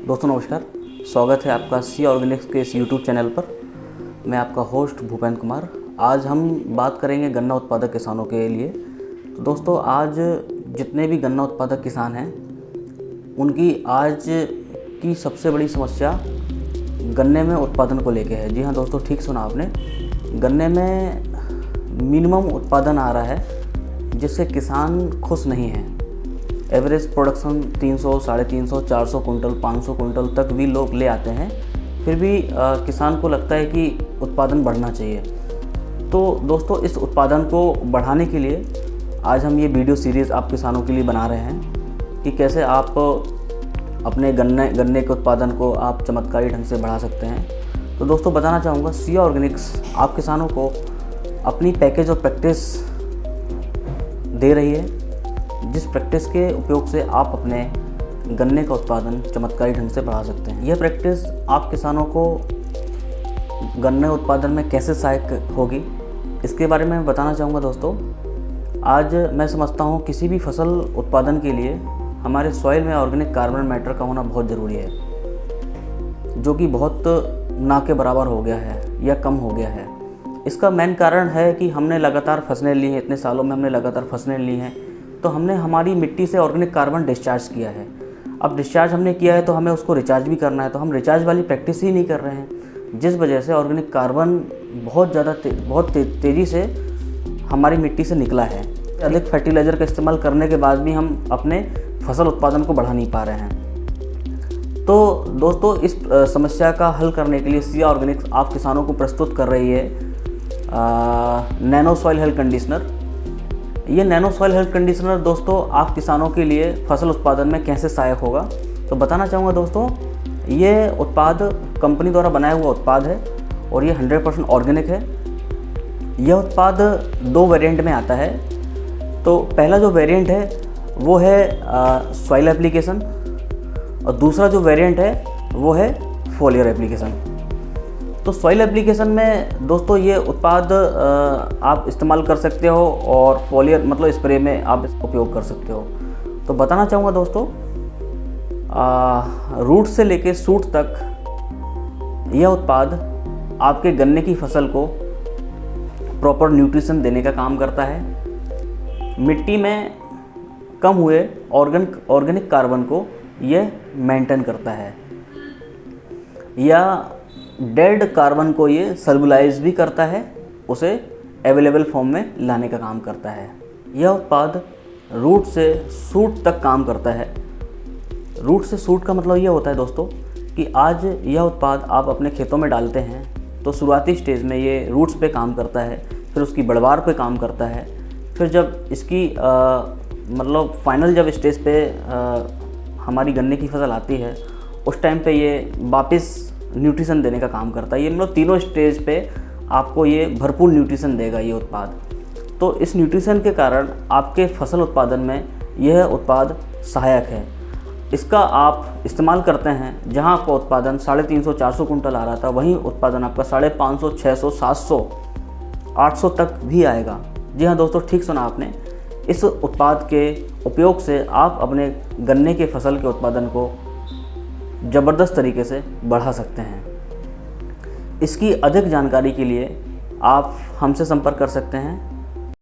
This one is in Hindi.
दोस्तों नमस्कार, स्वागत है आपका सी ऑर्गेनिक्स के इस यूट्यूब चैनल पर। मैं आपका होस्ट भूपेंद्र कुमार। आज हम बात करेंगे गन्ना उत्पादक किसानों के लिए। तो दोस्तों, आज जितने भी गन्ना उत्पादक किसान हैं उनकी आज की सबसे बड़ी समस्या गन्ने में उत्पादन को लेके है। जी हाँ दोस्तों, ठीक सुना आपने। गन्ने में मिनिमम उत्पादन आ रहा है जिससे किसान खुश नहीं है। एवरेज प्रोडक्शन 300, 350, 400 कुंटल, 500 कुंटल तक भी लोग ले आते हैं, फिर भी किसान को लगता है कि उत्पादन बढ़ना चाहिए। तो दोस्तों, इस उत्पादन को बढ़ाने के लिए आज हम ये वीडियो सीरीज़ आप किसानों के लिए बना रहे हैं कि कैसे आप अपने गन्ने के उत्पादन को आप चमत्कारी ढंग से बढ़ा सकते हैं। तो दोस्तों, बताना चाहूँगा, सी ऑर्गेनिक्स आप किसानों को अपनी पैकेज और प्रैक्टिस दे रही है, जिस प्रैक्टिस के उपयोग से आप अपने गन्ने का उत्पादन चमत्कारी ढंग से बढ़ा सकते हैं। यह प्रैक्टिस आप किसानों को गन्ने उत्पादन में कैसे सहायक होगी, इसके बारे में मैं बताना चाहूँगा। दोस्तों, आज मैं समझता हूँ किसी भी फसल उत्पादन के लिए हमारे सॉइल में ऑर्गेनिक कार्बन मैटर का होना बहुत ज़रूरी है, जो कि बहुत ना के बराबर हो गया है या कम हो गया है। इसका मेन कारण है कि हमने लगातार फसलें ली हैं, इतने सालों में हमने लगातार फसलें ली हैं, तो हमने हमारी मिट्टी से ऑर्गेनिक कार्बन डिस्चार्ज किया है। अब डिस्चार्ज हमने किया है तो हमें उसको रिचार्ज भी करना है, तो हम रिचार्ज वाली प्रैक्टिस ही नहीं कर रहे हैं, जिस वजह से ऑर्गेनिक कार्बन बहुत तेज़ी से हमारी मिट्टी से निकला है। अधिक फर्टिलाइज़र का इस्तेमाल करने के बाद भी हम अपने फसल उत्पादन को बढ़ा नहीं पा रहे हैं। तो दोस्तों, इस समस्या का हल करने के लिए सी ऑर्गेनिक्स आप किसानों को प्रस्तुत कर रही है नैनो सॉइल हेल्थ कंडीशनर। ये नैनो सॉइल हेल्थ कंडीशनर दोस्तों आप किसानों के लिए फसल उत्पादन में कैसे सहायक होगा, तो बताना चाहूँगा। दोस्तों, ये उत्पाद कंपनी द्वारा बनाया हुआ उत्पाद है और ये 100% ऑर्गेनिक है। यह उत्पाद 2 वेरिएंट में आता है। तो पहला जो वेरिएंट है वो है सॉइल एप्लीकेशन, और दूसरा जो वेरिएंट है वो है फोलियर एप्लीकेशन। तो सॉइल एप्लीकेशन में दोस्तों ये उत्पाद आप इस्तेमाल कर सकते हो, और फोलियर मतलब स्प्रे में आप उपयोग कर सकते हो। तो बताना चाहूँगा दोस्तों, रूट से लेके सूट तक यह उत्पाद आपके गन्ने की फसल को प्रॉपर न्यूट्रिशन देने का काम करता है। मिट्टी में कम हुए ऑर्गेनिक कार्बन को यह मेंटेन करता है, या डेड कार्बन को ये सल्बुलाइज भी करता है, उसे अवेलेबल फॉर्म में लाने का काम करता है। यह उत्पाद रूट से सूट तक काम करता है। रूट से सूट का मतलब ये होता है दोस्तों कि आज यह उत्पाद आप अपने खेतों में डालते हैं तो शुरुआती स्टेज में ये रूट्स पे काम करता है, फिर उसकी बढ़वार पे काम करता है, फिर जब इसकी मतलब फाइनल जब स्टेज पे हमारी गन्ने की फसल आती है, उस टाइम पे ये वापस न्यूट्रिशन देने का काम करता है। ये मतलब तीनों स्टेज पे आपको ये भरपूर न्यूट्रिशन देगा ये उत्पाद। तो इस न्यूट्रिशन के कारण आपके फसल उत्पादन में यह उत्पाद सहायक है। इसका आप इस्तेमाल करते हैं, जहां आपका उत्पादन 350, 400 कुंटल आ रहा था, वहीं उत्पादन आपका 550, 600, 700, 800 तक भी आएगा। जी हाँ दोस्तों, ठीक सुना आपने। इस उत्पाद के उपयोग से आप अपने गन्ने के फसल के उत्पादन को ज़बरदस्त तरीके से बढ़ा सकते हैं। इसकी अधिक जानकारी के लिए आप हमसे संपर्क कर सकते हैं।